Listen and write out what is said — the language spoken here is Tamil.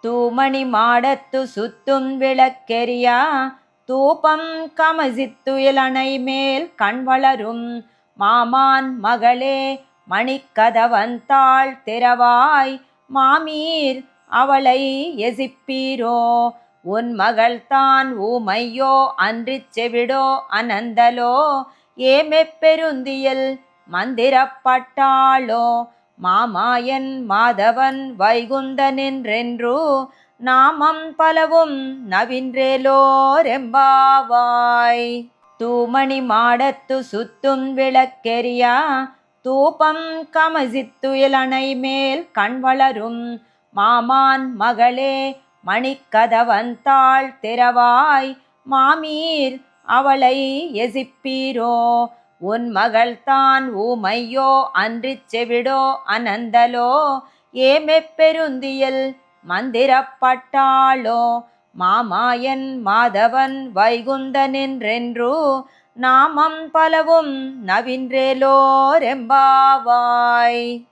தூமணி மாடத்து சுத்தும் விளக்கெரியா தூபம் கமசித்துயிலணை மேல் கண் வளரும் மாமான் மகளே மணிக்கதவந்தாள் திறவாய் மாமீர் அவளை எசிப்பீரோ உன் மகள்தான் ஊமையோ அன்றிச் செவிடோ அனந்தலோ ஏமெப்பெருந்தியல் மந்திரப்பட்டாளோ மாமாயன் மாதவன் வைகுந்தனென்றென்று நாமம் பலவும் நவின்றேலோரெம்பாவாய். தூமணி மாடத்து சுத்தும் விளக்கெரியா தூபம் கமசித்துயிலணை மேல் கண் வளரும் மாமான் மகளே மணிக்கதவந்தாள் திறவாய் மாமீர் அவளை எசிப்பீரோ உன் மகள்தான் ஊமையோ அன்றிச் செவிடோ அனந்தலோ ஏமெப்பெருந்தியல் மந்திரப்பட்டாளோ மாமாயன் மாதவன் வைகுந்தனென்றென்று நாமம் பலவும் நவின்றேலோரெம்பாவாய்.